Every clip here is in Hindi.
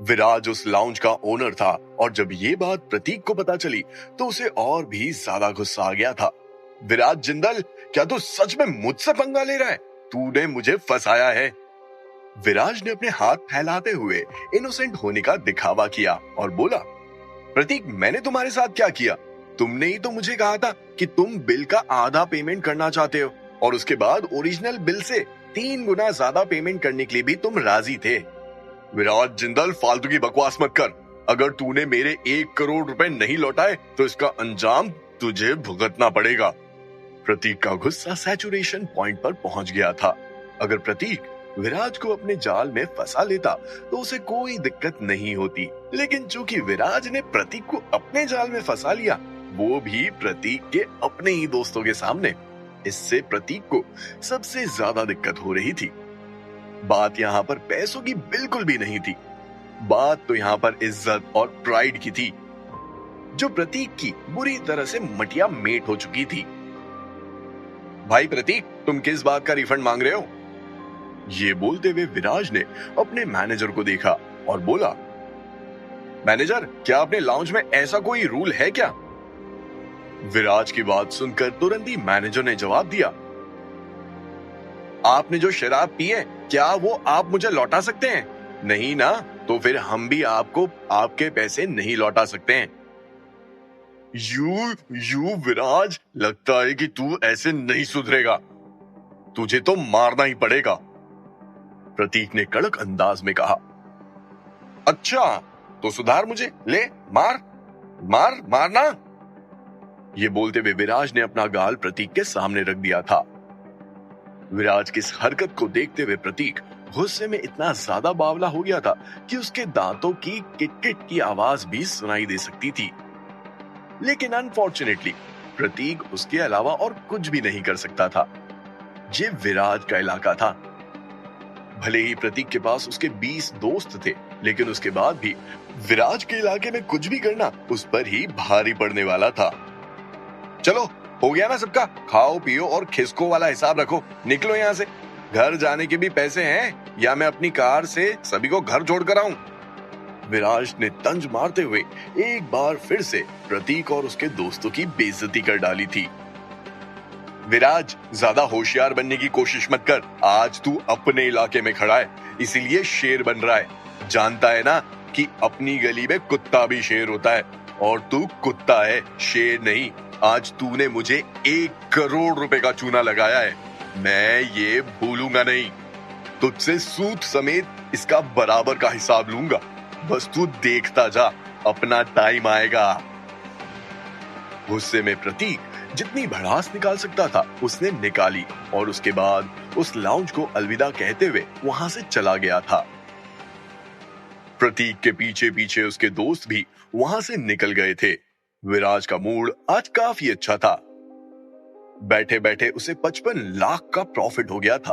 विराज उस लाउंज का ओनर था और जब ये बात प्रतीक को पता चली तो उसे और भी ज्यादा गुस्सा आ गया था। विराज जिंदल, क्या तू सच में मुझसे पंगा ले रहा है? तूने मुझे फंसाया है। विराज ने अपने हाथ फैलाते हुए इनोसेंट होने का दिखावा किया और बोला, प्रतीक, मैंने तुम्हारे साथ क्या किया? तुमने ही तो मुझे कहा था कि तुम बिल का आधा पेमेंट करना चाहते हो और उसके बाद ओरिजिनल बिल से 3 गुना ज्यादा पेमेंट करने के लिए भी तुम राजी थे। विराज जिंदल, फालतू की बकवास मत कर। अगर तूने मेरे 1 करोड़ रुपए नहीं लौटाए तो इसका अंजाम तुझे भुगतना पड़ेगा। प्रतीक का गुस्सा सैचुरेशन पॉइंट पर पहुंच गया था। अगर प्रतीक विराज को अपने जाल में फंसा लेता तो उसे कोई दिक्कत नहीं होती, लेकिन चूंकि विराज ने प्रतीक को अपने जाल में फंसा लिया, वो भी प्रतीक के अपने ही दोस्तों के सामने, इससे प्रतीक को सबसे ज्यादा दिक्कत हो रही थी। बात यहाँ पर पैसों की बिल्कुल भी नहीं थी। बात तो यहाँ पर इज्जत और प्राइड की थी, जो प्रतीक की बुरी तरह से मटिया मेट हो चुकी थी। भाई प्रतीक, तुम किस बात का रिफंड मांग रहे हो? ये बोलते हुए विराज ने अपने मैनेजर को देखा और बोला, मैनेजर, क्या अपने लाउंज में ऐसा कोई रूल है क्या? विराज की बात सुनकर तुरंत ही मैनेजर ने जवाब दिया, आपने जो शराब पी है, क्या वो आप मुझे लौटा सकते हैं? नहीं ना, तो फिर हम भी आपको आपके पैसे नहीं लौटा सकते हैं। यू विराज, लगता है कि तू ऐसे नहीं सुधरेगा। तुझे तो मारना ही पड़ेगा, प्रतीक ने कड़क अंदाज में कहा। अच्छा, तो सुधार मुझे, ले मारना। ये बोलते हुए विराज ने अपना गाल प्रतीक के सामने रख दिया था। विराज की इस हरकत को देखते हुए प्रतीक गुस्से में इतना ज्यादा बावला हो गया था कि उसके दांतों की किट-किट की आवाज भी सुनाई दे सकती थी। लेकिन अनफॉर्चुनेटली प्रतीक उसके अलावा और कुछ भी नहीं कर सकता था। ये विराज का इलाका था। भले ही प्रतीक के पास उसके 20 दोस्त थे, लेकिन उसके बाद भी विराज के इलाके में कुछ भी करना उस पर ही भारी पड़ने वाला था। चलो, हो गया ना सबका? खाओ पियो और खिसको वाला हिसाब रखो, निकलो यहाँ से। घर जाने के भी पैसे हैं या मैं अपनी कार से सभी को घर छोड़ कर आऊं? विराज ने तंज मारते हुए एक बार फिर से प्रतीक और उसके दोस्तों की बेइज्जती कर डाली थी। विराज, ज्यादा होशियार बनने की कोशिश मत कर। आज तू अपने इलाके में खड़ा है, इसीलिए शेर बन रहा है। जानता है ना कि अपनी गली में कुत्ता भी शेर होता है, और तू कुत्ता है, शेर नहीं। आज तूने मुझे 1 करोड़ रुपए का चूना लगाया है, मैं ये भूलूंगा नहीं। तुझसे सूद समेत इसका बराबर का हिसाब लूंगा। बस तू देखता जा, अपना टाइम आएगा। गुस्से में प्रतीक जितनी भड़ास निकाल सकता था उसने निकाली और उसके बाद उस लाउंज को अलविदा कहते हुए वहां से चला गया था। प्रतीक के पीछे पीछे उसके दोस्त भी वहां से निकल गए थे। विराज का मूड आज काफी अच्छा था। बैठे बैठे उसे 55 लाख का प्रॉफिट हो गया था।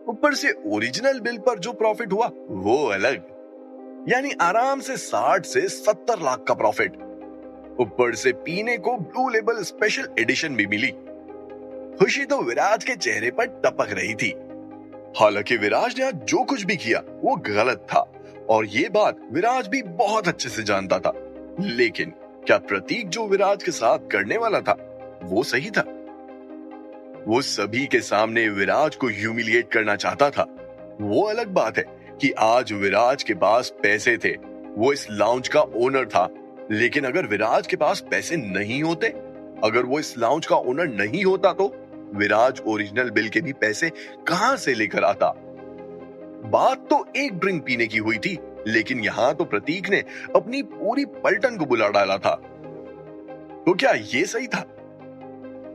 ऊपर से ओरिजिनल बिल पर जो प्रॉफिट हुआ वो अलग, यानी आराम से 60 से 70 लाख का प्रॉफिट। ऊपर से पीने को ब्लू लेबल स्पेशल एडिशन भी मिली। खुशी तो विराज के चेहरे पर टपक रही थी। हालांकि विराज ने आज जो कुछ भी किया वो गलत था और ये बात विराज भी बहुत अच्छे से जानता था। लेकिन क्या प्रतीक जो विराज के साथ करने वाला था वो सही था? वो सभी के सामने विराज को ह्यूमिलिएट करना चाहता था। वो अलग बात है कि आज विराज के पास पैसे थे, वो इस लाउंज का ओनर था। लेकिन अगर विराज के पास पैसे नहीं होते, अगर वो इस लाउंज का ओनर नहीं होता, तो विराज ओरिजिनल बिल के भी पैसे कहां से लेकर आता? बात तो एक ड्रिंक पीने की हुई थी, लेकिन यहां तो प्रतीक ने अपनी पूरी पलटन को बुला डाला था। तो क्या ये सही था?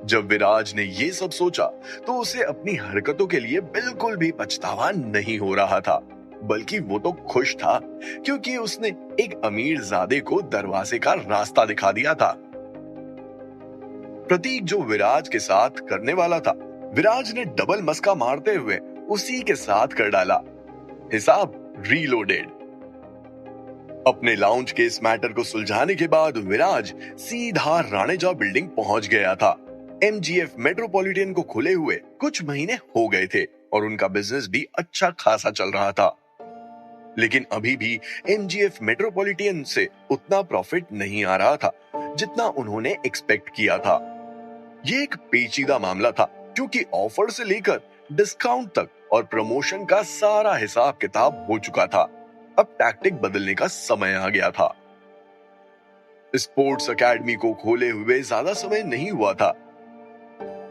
जब विराज ने ये सब सोचा तो उसे अपनी हरकतों के लिए बिल्कुल भी पछतावा नहीं हो रहा था, बल्कि वो तो खुश था क्योंकि उसने एक अमीर ज़ादे को दरवाजे का रास्ता दिखा दिया था। प्रतीक जो विराज के साथ करने वाला था, विराज ने डबल मस्का मारते हुए उसी के साथ कर डाला। हिसाब रीलोडेड। अपने लाउंज के इस मैटर को सुलझाने के बाद विराज सीधा राणेजा बिल्डिंग पहुंच गया था। एमजीएफ मेट्रोपॉलिटन को खुले हुए कुछ महीने हो गए थे और उनका बिजनेस भी अच्छा खासा चल रहा था। लेकिन अभी भी एमजीएफ मेट्रोपॉलिटन से उतना प्रॉफिट नहीं आ रहा था जितना उन्होंने एक्सपेक्ट किया था। ये एक पेचीदा मामला था क्योंकि ऑफर से लेकर डिस्काउंट तक और प्रमोशन का सारा हिसाब किताब हो चुका था। अब टैक्टिक बदलने का समय आ गया था। स्पोर्ट्स एकेडमी को खोले हुए ज्यादा समय नहीं हुआ था,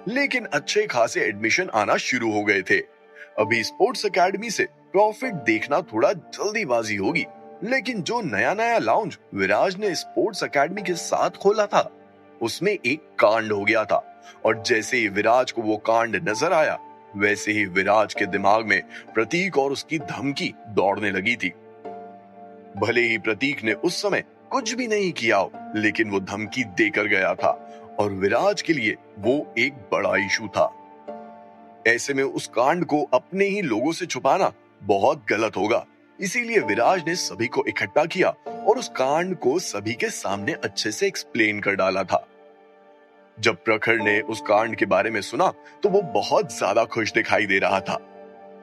लेकिन अच्छे खासे एडमिशन आना शुरू हो गए थे। अभी स्पोर्ट्स एकेडमी से प्रॉफिट देखना थोड़ा जल्दीबाजी होगी, लेकिन जो नया नया लाउंज विराज ने स्पोर्ट्स एकेडमी के साथ खोला था, उसमें एक कांड हो गया था। और जैसे ही विराज को वो कांड नजर आया, वैसे ही विराज के दिमाग में प्रतीक और उसकी धमकी दौड़ने लगी थी। भले ही प्रतीक ने उस समय कुछ भी नहीं किया हो, लेकिन वो धमकी देकर गया था और विराज के लिए वो एक बड़ा इशू था। ऐसे में उस कांड को अपने ही लोगों से छुपाना बहुत गलत होगा। इसीलिए विराज ने सभी को इकट्ठा किया और उस कांड को सभी के सामने अच्छे से एक्सप्लेन कर डाला था। जब प्रखर ने उस कांड के बारे में सुना तो वो बहुत ज्यादा खुश दिखाई दे रहा था।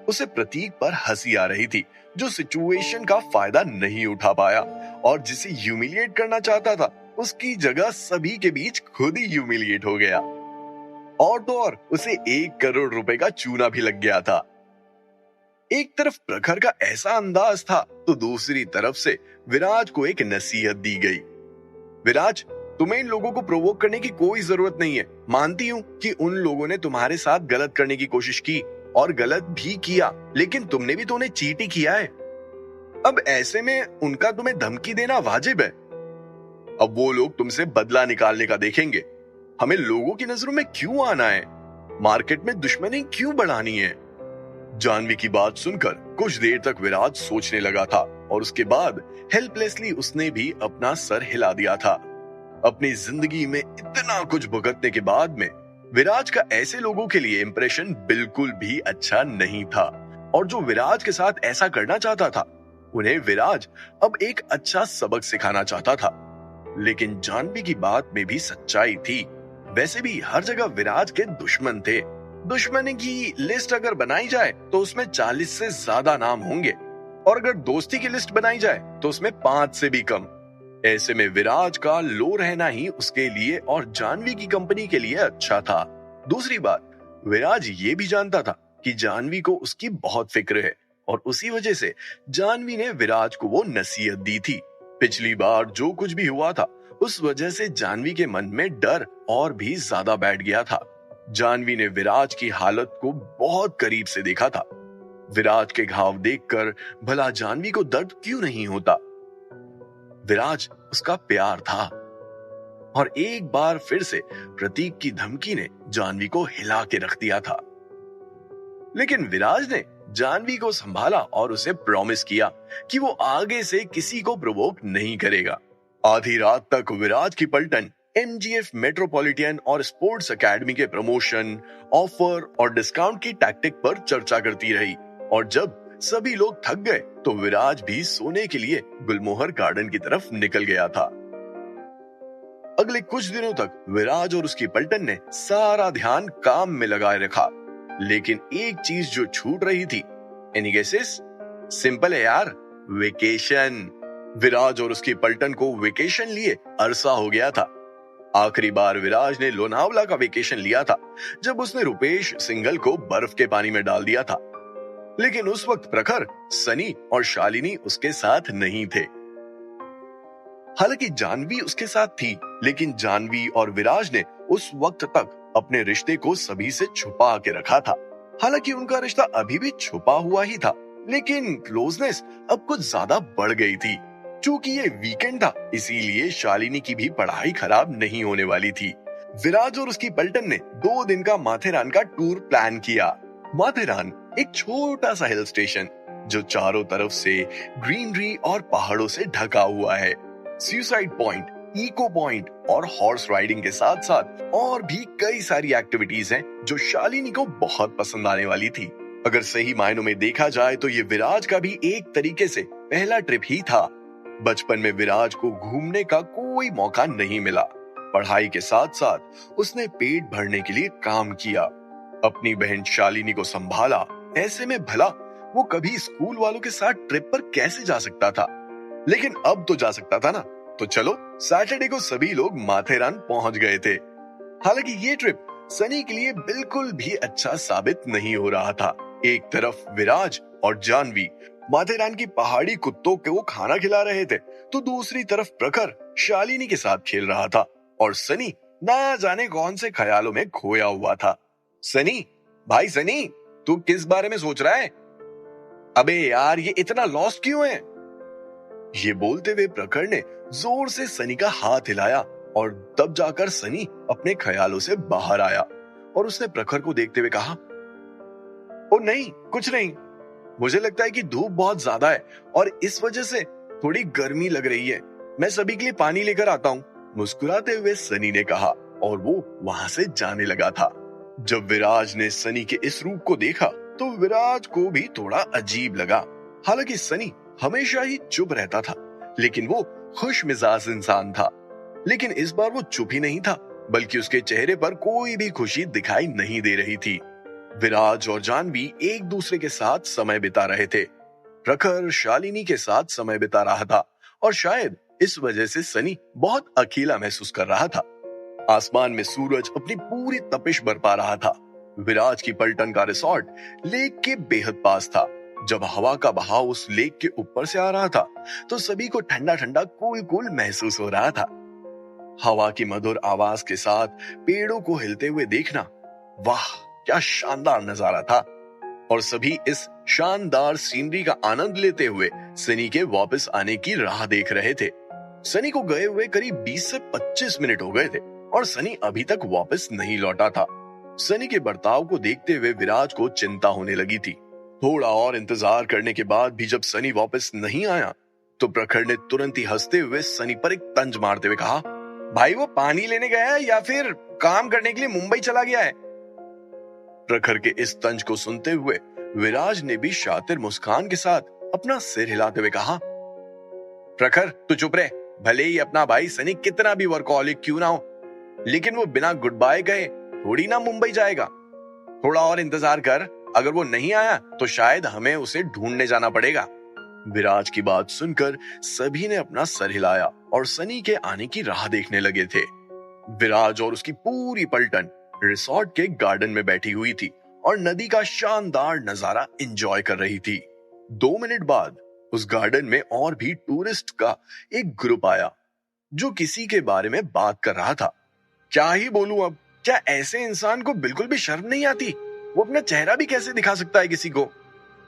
उसे प्रतीक पर हंसी आ रही थी, जो सिचुएशन का फायदा नहीं उठा पाया और जिसे ह्यूमिलिएट करना चाहता था, उसकी जगह सभी के बीच खुद ही ह्यूमिलिएट हो गया। और तो और उसे 1 करोड़ रुपए का चूना भी लग गया था। एक तरफ प्रखर का ऐसा अंदाज था तो दूसरी तरफ से विराज को एक नसीहत दी गई। विराज, तुम्हें इन लोगों को प्रोवोक करने की कोई जरूरत नहीं है। मानती हूँ कि उन लोगों ने तुम्हारे साथ गलत करने की कोशिश की और गलत भी किया, लेकिन तुमने भी तो उन्हें चीट ही किया है। अब ऐसे में उनका तुम्हें धमकी देना वाजिब है। अब वो लोग तुमसे बदला निकालने का देखेंगे। हमें लोगों की नजरों में क्यों आना है? मार्केट में दुश्मनी क्यों बढ़ानी है? जानवी की बात सुनकर कुछ देर तक विराज सोचने लगा था और उसके बाद हेल्पलेसली उसने भी अपना सर हिला दिया था। अपनी जिंदगी में इतना कुछ भुगतने के बाद में विराज का ऐसे लोगों के लिए इंप्रेशन बिल्कुल भी अच्छा नहीं था। और जो विराज के साथ ऐसा करना चाहता था, उन्हें विराज अब एक अच्छा सबक सिखाना चाहता था। लेकिन जानवी की बात में भी सच्चाई थी। वैसे भी हर जगह विराज के दुश्मन थे। दुश्मनी की लिस्ट अगर बनाई जाए तो उसमें 40 से ज्यादा नाम होंगे, और अगर दोस्ती की लिस्ट बनाई जाए तो उसमें 5 से भी कम। ऐसे में विराज का लो रहना ही उसके लिए और जानवी की कंपनी के लिए अच्छा था। दूसरी बात, विराज ये भी जानता था कि जानवी को उसकी बहुत फिक्र है और उसी वजह से जानवी ने विराज को वो नसीहत दी थी। पिछली बार जो कुछ भी हुआ था, उस वजह से जानवी के मन में डर और भी ज्यादा बैठ गया था। जानवी ने विराज की हालत को बहुत करीब से देखा था। विराज के घाव देखकर भला जानवी को दर्द क्यों नहीं होता? विराज उसका प्यार था। और एक बार फिर से प्रतीक की धमकी ने जानवी को हिला के रख दिया था। लेकिन विराज ने जानवी को संभाला और उसे प्रॉमिस किया कि वो आगे से किसी को प्रोवोक नहीं करेगा। आधी रात तक विराज की पलटन एमजीएफ मेट्रोपॉलिटन और स्पोर्ट्स एकेडमी के प्रमोशन, ऑफर और डिस्काउंट की टैक्टिक पर चर्चा करती रही। और जब सभी लोग थक गए तो विराज भी सोने के लिए गुलमोहर गार्डन की तरफ निकल गया था। अगले कुछ दिनों तक विराज और उसकी पलटन ने सारा ध्यान काम में लगाए रखा, लेकिन एक चीज जो छूट रही थी। Any guesses? सिंपल है यार, वेकेशन। विराज और उसकी पलटन को वेकेशन लिए अरसा हो गया था। आखिरी बार विराज ने लोनावला का वेकेशन लिया था जब उसने रुपेश सिंघल को बर्फ के पानी में डाल दिया था। लेकिन उस वक्त प्रखर, सनी और शालिनी उसके साथ नहीं थे। हालांकि जानवी उसके साथ थी, लेकिन जानवी और विराज ने उस वक्त तक अपने रिश्ते को सभी से छुपा के रखा था। हालांकि उनका रिश्ता अभी भी छुपा हुआ ही था, लेकिन क्लोजनेस अब कुछ ज्यादा बढ़ गई थी। चूंकि ये वीकेंड था, इसीलिए शालिनी की भी पढ़ाई खराब नहीं होने वाली थी। विराज और उसकी पलटन ने 2 दिन का माथेरान का टूर प्लान किया। माथेरान एक छोटा सा हिल स्टेशन जो चारों तरफ से ग्रीनरी और पहाड़ों से ढका हुआ है। सुसाइड पॉइंट, इको पॉइंट और हॉर्स राइडिंग के साथ साथ और भी कई सारी एक्टिविटीज हैं जो शालिनी को बहुत पसंद आने वाली थी। अगर सही मायनों में देखा जाए तो ये विराज का भी एक तरीके से पहला ट्रिप ही था। बचपन में विराज को घूमने का कोई मौका नहीं मिला। पढ़ाई के साथ साथ उसने पेट भरने के लिए काम किया, अपनी बहन शालिनी को संभाला। ऐसे में भला वो कभी स्कूल वालों के साथ ट्रिप पर कैसे जा सकता था, लेकिन अब तो जा सकता था ना। तो चलो, सैटरडे को सभी लोग माथेरान पहुंच गए थे। हालांकि ये ट्रिप सनी के लिए बिल्कुल भी अच्छा साबित नहीं हो रहा था। एक तरफ विराज और जानवी माथेरान की पहाड़ी कुत्तों को खाना खिला रहे थे, तो दूसरी तरफ प्रखर शालिनी के साथ खेल रहा था और सनी ना जाने कौन से ख्यालों में खोया हुआ था। सनी, भाई सनी, तू किस बारे में सोच रहा है? अबे यार, ये इतना लॉस्ट क्यों है? ये बोलते हुए प्रखर ने जोर से सनी का हाथ हिलाया और तब जाकर सनी अपने ख्यालों से बाहर आया और उसने प्रखर को देखते हुए कहा, ओ नहीं, कुछ नहीं। मुझे लगता है कि धूप बहुत ज्यादा है और इस वजह से थोड़ी गर्मी लग रही है। मैं सभी के लिए पानी लेकर आता हूँ, मुस्कुराते हुए सनी ने कहा और वो वहां से जाने लगा था। जब विराज ने सनी के इस रूप को देखा तो विराज को भी थोड़ा अजीब लगा। हालांकि सनी हमेशा ही चुप रहता था, लेकिन वो खुश मिजाज इंसान था। लेकिन इस बार वो चुप ही नहीं था, बल्कि उसके चेहरे पर कोई भी खुशी दिखाई नहीं दे रही थी। विराज और जानवी एक दूसरे के साथ समय बिता रहे थे। प्रखर शालिनी के साथ समय बिता रहा था और शायद इस वजह से सनी बहुत अकेला महसूस कर रहा था। आसमान में सूरज अपनी पूरी तपिश बरपा रहा था। विराज की पलटन का रिसोर्ट लेक के बेहद पास था। जब हवा का बहाव उस लेक के ऊपर से आ रहा था तो सभी को ठंडा ठंडा कूल कूल महसूस हो रहा था। हवा की मधुर आवाज के साथ पेड़ों को हिलते हुए देखना, वाह क्या शानदार नजारा था। और सभी इस शानदार सीनरी का आनंद लेते हुए सनी के वापस आने की राह देख रहे थे। सनी को गए हुए करीब 20 से 25 मिनट हो गए थे और सनी अभी तक वापस नहीं लौटा था। सनी के बर्ताव को देखते हुए विराज को चिंता होने लगी थी। थोड़ा और इंतजार करने के बाद भी जब सनी वापस नहीं आया तो प्रखर ने तुरंत ही हंसते हुए सनी पर एक तंज मारते हुए कहा, भाई वो पानी लेने गया है या फिर काम करने के लिए मुंबई चला गया है? प्रखर के इस तंज को सुनते हुए विराज ने भी शातिर मुस्कान के साथ अपना सिर हिलाते हुए कहा, प्रखर तू चुप रहे। भले ही अपना भाई सनी कितना भी वर्कहॉलिक क्यों ना हो, लेकिन वो बिना गुड बाय कहे थोड़ी ना मुंबई जाएगा। थोड़ा और इंतजार कर, अगर वो नहीं आया तो शायद हमें उसे ढूंढने जाना पड़ेगा। विराज की बात सुनकर सभी ने अपना सर हिलाया और सनी के आने की राह देखने लगे थे। विराज और उसकी पूरी पलटन रिसोर्ट के गार्डन में बैठी हुई थी और नदी का शानदार नजारा एंजॉय कर रही थी। 2 मिनट बाद उस गार्डन में और भी टूरिस्ट का एक ग्रुप आया जो किसी के बारे में बात कर रहा था। क्या ही बोलूं अब, क्या ऐसे इंसान को बिल्कुल भी शर्म नहीं आती? वो अपना चेहरा भी कैसे दिखा सकता है किसी को?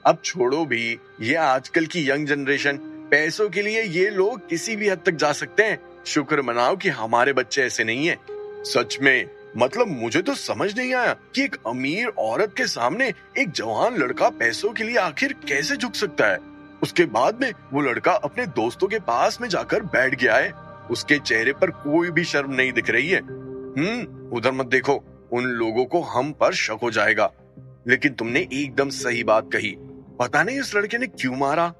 अब छोड़ो भी, ये आजकल की यंग जनरेशन, पैसों के लिए ये लोग किसी भी हद तक जा सकते हैं। शुक्र मनाओ कि हमारे बच्चे ऐसे नहीं है। सच में, मतलब मुझे तो समझ नहीं आया कि एक अमीर औरत के सामने एक जवान लड़का पैसों के लिए आखिर कैसे झुक सकता है। उसके बाद में वो लड़का अपने दोस्तों के पास में जाकर बैठ गया है। उसके चेहरे पर कोई भी शर्म नहीं दिख रही है। उधर मत देखो, उन लोगों को हम पर शक हो जाएगा। लेकिन तुमने एकदम सही बात कही। पता नहीं उस लड़के ने क्यों मारा।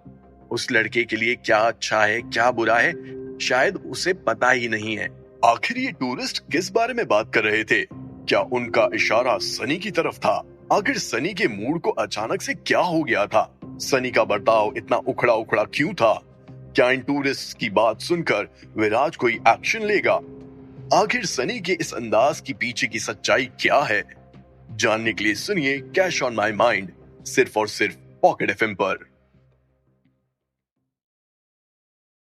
उस लड़के के लिए क्या अच्छा है क्या बुरा है, शायद उसे पता ही नहीं है। आखिर ये टूरिस्ट किस बारे में बात कर रहे थे? क्या उनका इशारा सनी की तरफ था? आखिर सनी के मूड को अचानक से क्या हो गया था? सनी का बर्ताव इतना उखड़ा उखड़ा क्यों था? क्या इन टूरिस्ट की बात सुनकर विराज कोई एक्शन लेगा? आखिर सनी के इस अंदाज की पीछे की सच्चाई क्या है? जानने के लिए सुनिए कैश ऑन माई माइंड, सिर्फ और सिर्फ पॉकेट एफएम पर।